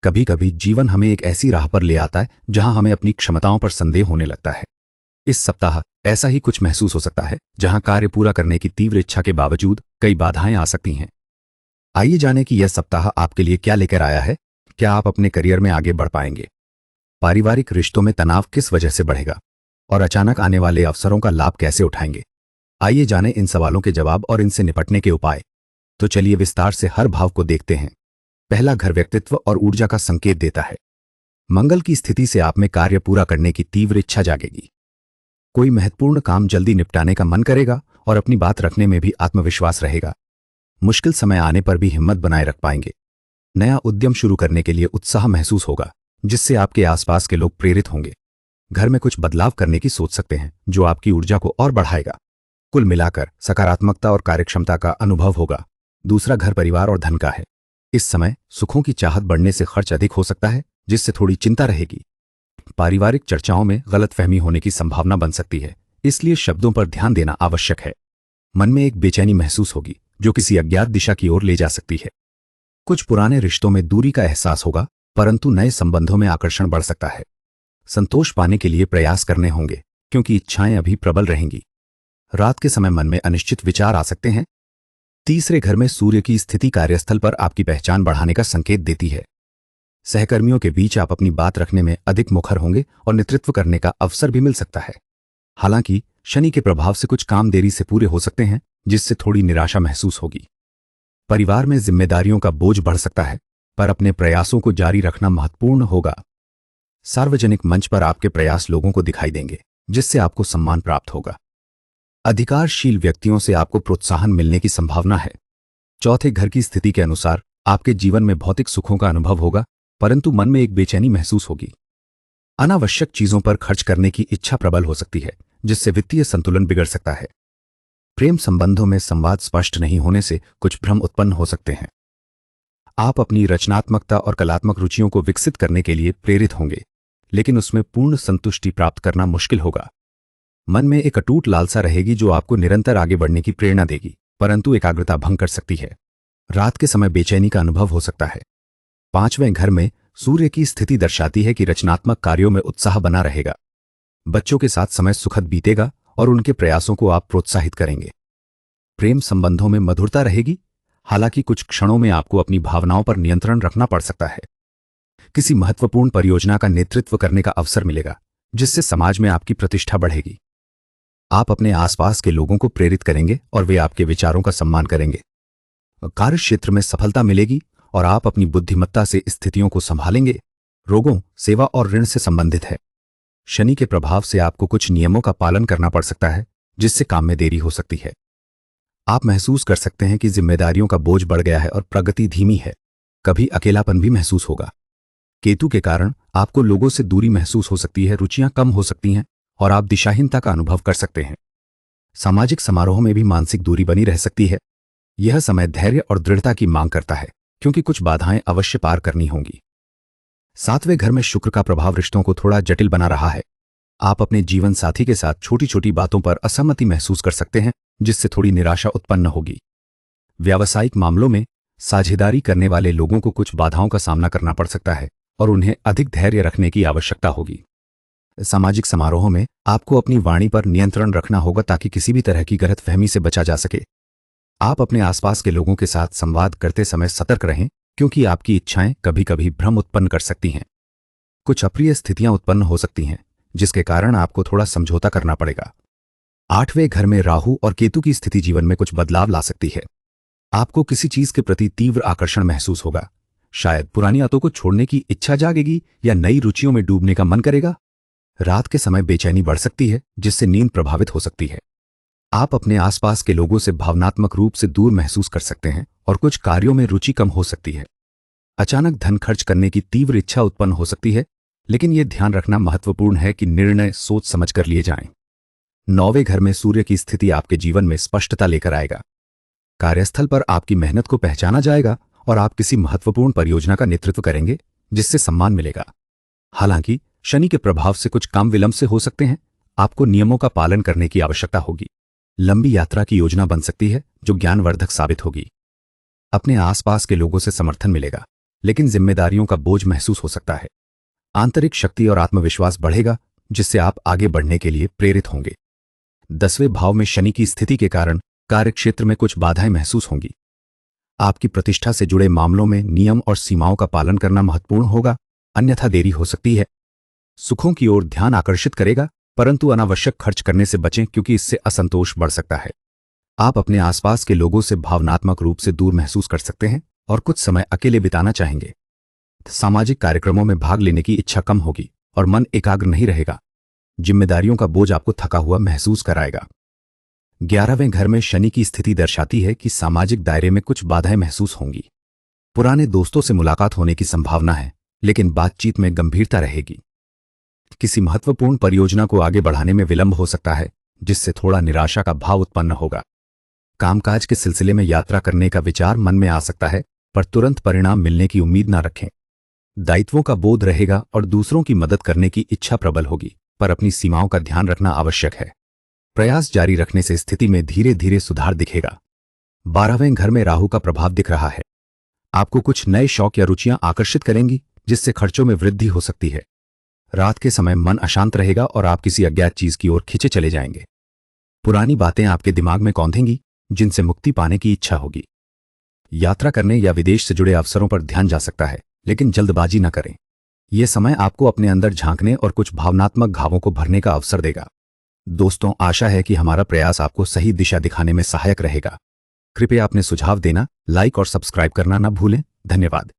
कभी कभी जीवन हमें एक ऐसी राह पर ले आता है जहां हमें अपनी क्षमताओं पर संदेह होने लगता है। इस सप्ताह ऐसा ही कुछ महसूस हो सकता है, जहां कार्य पूरा करने की तीव्र इच्छा के बावजूद कई बाधाएं आ सकती हैं। आइए जानें कि यह सप्ताह आपके लिए क्या लेकर आया है। क्या आप अपने करियर में आगे बढ़ पाएंगे? पारिवारिक रिश्तों में तनाव किस वजह से बढ़ेगा और अचानक आने वाले अवसरों का लाभ कैसे उठाएंगे? आइए जानें इन सवालों के जवाब और इनसे निपटने के उपाय। तो चलिए विस्तार से हर भाव को देखते हैं। पहला, घर व्यक्तित्व और ऊर्जा का संकेत देता है। मंगल की स्थिति से आप में कार्य पूरा करने की तीव्र इच्छा जागेगी। कोई महत्वपूर्ण काम जल्दी निपटाने का मन करेगा और अपनी बात रखने में भी आत्मविश्वास रहेगा। मुश्किल समय आने पर भी हिम्मत बनाए रख पाएंगे। नया उद्यम शुरू करने के लिए उत्साह महसूस होगा, जिससे आपके आसपास के लोग प्रेरित होंगे। घर में कुछ बदलाव करने की सोच सकते हैं, जो आपकी ऊर्जा को और बढ़ाएगा। कुल मिलाकर सकारात्मकता और कार्यक्षमता का अनुभव होगा। दूसरा, घर परिवार और धन का है। इस समय सुखों की चाहत बढ़ने से खर्च अधिक हो सकता है, जिससे थोड़ी चिंता रहेगी। पारिवारिक चर्चाओं में गलतफहमी होने की संभावना बन सकती है, इसलिए शब्दों पर ध्यान देना आवश्यक है। मन में एक बेचैनी महसूस होगी, जो किसी अज्ञात दिशा की ओर ले जा सकती है। कुछ पुराने रिश्तों में दूरी का एहसास होगा, परंतु नए संबंधों में आकर्षण बढ़ सकता है। संतोष पाने के लिए प्रयास करने होंगे, क्योंकि इच्छाएं अभी प्रबल रहेंगी। रात के समय मन में अनिश्चित विचार आ सकते हैं। तीसरे, घर में सूर्य की स्थिति कार्यस्थल पर आपकी पहचान बढ़ाने का संकेत देती है। सहकर्मियों के बीच आप अपनी बात रखने में अधिक मुखर होंगे और नेतृत्व करने का अवसर भी मिल सकता है। हालांकि शनि के प्रभाव से कुछ काम देरी से पूरे हो सकते हैं, जिससे थोड़ी निराशा महसूस होगी। परिवार में जिम्मेदारियों का बोझ बढ़ सकता है, पर अपने प्रयासों को जारी रखना महत्वपूर्ण होगा। सार्वजनिक मंच पर आपके प्रयास लोगों को दिखाई देंगे, जिससे आपको सम्मान प्राप्त होगा। अधिकारशील व्यक्तियों से आपको प्रोत्साहन मिलने की संभावना है। चौथे, घर की स्थिति के अनुसार आपके जीवन में भौतिक सुखों का अनुभव होगा, परंतु मन में एक बेचैनी महसूस होगी। अनावश्यक चीजों पर खर्च करने की इच्छा प्रबल हो सकती है, जिससे वित्तीय संतुलन बिगड़ सकता है। प्रेम संबंधों में संवाद स्पष्ट नहीं होने से कुछ भ्रम उत्पन्न हो सकते हैं। आप अपनी रचनात्मकता और कलात्मक रुचियों को विकसित करने के लिए प्रेरित होंगे, लेकिन उसमें पूर्ण संतुष्टि प्राप्त करना मुश्किल होगा। मन में एक अटूट लालसा रहेगी, जो आपको निरंतर आगे बढ़ने की प्रेरणा देगी, परंतु एकाग्रता भंग कर सकती है। रात के समय बेचैनी का अनुभव हो सकता है। पांचवें, घर में सूर्य की स्थिति दर्शाती है कि रचनात्मक कार्यों में उत्साह बना रहेगा। बच्चों के साथ समय सुखद बीतेगा और उनके प्रयासों को आप प्रोत्साहित करेंगे। प्रेम संबंधों में मधुरता रहेगी, हालांकि कुछ क्षणों में आपको अपनी भावनाओं पर नियंत्रण रखना पड़ सकता है। किसी महत्वपूर्ण परियोजना का नेतृत्व करने का अवसर मिलेगा, जिससे समाज में आपकी प्रतिष्ठा बढ़ेगी। आप अपने आसपास के लोगों को प्रेरित करेंगे और वे आपके विचारों का सम्मान करेंगे। कार्य क्षेत्र में सफलता मिलेगी और आप अपनी बुद्धिमत्ता से स्थितियों को संभालेंगे। रोगों, सेवा और ऋण से संबंधित है। शनि के प्रभाव से आपको कुछ नियमों का पालन करना पड़ सकता है, जिससे काम में देरी हो सकती है। आप महसूस कर सकते हैं कि जिम्मेदारियों का बोझ बढ़ गया है और प्रगति धीमी है। कभी अकेलापन भी महसूस होगा। केतु के कारण आपको लोगों से दूरी महसूस हो सकती है, रुचियां कम हो सकती हैं और आप दिशाहीनता का अनुभव कर सकते हैं। सामाजिक समारोह में भी मानसिक दूरी बनी रह सकती है। यह समय धैर्य और दृढ़ता की मांग करता है, क्योंकि कुछ बाधाएं अवश्य पार करनी होंगी। सातवें, घर में शुक्र का प्रभाव रिश्तों को थोड़ा जटिल बना रहा है। आप अपने जीवन साथी के साथ छोटी छोटी बातों पर असहमति महसूस कर सकते हैं, जिससे थोड़ी निराशा उत्पन्न होगी। व्यावसायिक मामलों में साझेदारी करने वाले लोगों को कुछ बाधाओं का सामना करना पड़ सकता है और उन्हें अधिक धैर्य रखने की आवश्यकता होगी। सामाजिक समारोहों में आपको अपनी वाणी पर नियंत्रण रखना होगा, ताकि किसी भी तरह की गलतफहमी से बचा जा सके। आप अपने आसपास के लोगों के साथ संवाद करते समय सतर्क रहें, क्योंकि आपकी इच्छाएं कभी कभी भ्रम उत्पन्न कर सकती हैं। कुछ अप्रिय स्थितियां उत्पन्न हो सकती हैं, जिसके कारण आपको थोड़ा समझौता करना पड़ेगा। आठवें, घर में राहु और केतु की स्थिति जीवन में कुछ बदलाव ला सकती है। आपको किसी चीज के प्रति तीव्र आकर्षण महसूस होगा। शायद पुरानी आदतों को छोड़ने की इच्छा जागेगी या नई रुचियों में डूबने का मन करेगा। रात के समय बेचैनी बढ़ सकती है, जिससे नींद प्रभावित हो सकती है। आप अपने आसपास के लोगों से भावनात्मक रूप से दूर महसूस कर सकते हैं और कुछ कार्यों में रुचि कम हो सकती है। अचानक धन खर्च करने की तीव्र इच्छा उत्पन्न हो सकती है, लेकिन यह ध्यान रखना महत्वपूर्ण है कि निर्णय सोच समझ कर लिए जाएं। नौवें, घर में सूर्य की स्थिति आपके जीवन में स्पष्टता लेकर आएगा। कार्यस्थल पर आपकी मेहनत को पहचाना जाएगा और आप किसी महत्वपूर्ण परियोजना का नेतृत्व करेंगे, जिससे सम्मान मिलेगा। हालांकि शनि के प्रभाव से कुछ काम विलंब से हो सकते हैं। आपको नियमों का पालन करने की आवश्यकता होगी। लंबी यात्रा की योजना बन सकती है, जो ज्ञानवर्धक साबित होगी। अपने आसपास के लोगों से समर्थन मिलेगा। लेकिन जिम्मेदारियों का बोझ महसूस हो सकता है। आंतरिक शक्ति और आत्मविश्वास बढ़ेगा, जिससे आप आगे बढ़ने के लिए प्रेरित होंगे। 10वें भाव में शनि की स्थिति के कारण कार्यक्षेत्र में कुछ बाधाएं महसूस होंगी। आपकी प्रतिष्ठा से जुड़े मामलों में नियम और सीमाओं का पालन करना महत्वपूर्ण होगा, अन्यथा देरी हो सकती है। सुखों की ओर ध्यान आकर्षित करेगा, परंतु अनावश्यक खर्च करने से बचें क्योंकि इससे असंतोष बढ़ सकता है। आप अपने आसपास के लोगों से भावनात्मक रूप से दूर महसूस कर सकते हैं और कुछ समय अकेले बिताना चाहेंगे। सामाजिक कार्यक्रमों में भाग लेने की इच्छा कम होगी और मन एकाग्र नहीं रहेगा। जिम्मेदारियों का बोझ आपको थका हुआ महसूस कराएगा। 11वें घर में शनि की स्थिति दर्शाती है कि सामाजिक दायरे में कुछ बाधाएं महसूस होंगी। पुराने दोस्तों से मुलाकात होने की संभावना है, लेकिन बातचीत में गंभीरता रहेगी। किसी महत्वपूर्ण परियोजना को आगे बढ़ाने में विलंब हो सकता है, जिससे थोड़ा निराशा का भाव उत्पन्न होगा। कामकाज के सिलसिले में यात्रा करने का विचार मन में आ सकता है, पर तुरंत परिणाम मिलने की उम्मीद न रखें। दायित्वों का बोध रहेगा और दूसरों की मदद करने की इच्छा प्रबल होगी, पर अपनी सीमाओं का ध्यान रखना आवश्यक है। प्रयास जारी रखने से स्थिति में धीरे धीरे सुधार दिखेगा। 12वें घर में राहु का प्रभाव दिख रहा है। आपको कुछ नए शौक या रुचियां आकर्षित करेंगी, जिससे खर्चों में वृद्धि हो सकती है। रात के समय मन अशांत रहेगा और आप किसी अज्ञात चीज की ओर खिंचे चले जाएंगे। पुरानी बातें आपके दिमाग में कौंधेंगी, जिनसे मुक्ति पाने की इच्छा होगी। यात्रा करने या विदेश से जुड़े अवसरों पर ध्यान जा सकता है, लेकिन जल्दबाजी न करें। यह समय आपको अपने अंदर झांकने और कुछ भावनात्मक घावों को भरने का अवसर देगा। दोस्तों, आशा है कि हमारा प्रयास आपको सही दिशा दिखाने में सहायक रहेगा। कृपया अपने सुझाव देना, लाइक और सब्सक्राइब करना न भूलें। धन्यवाद।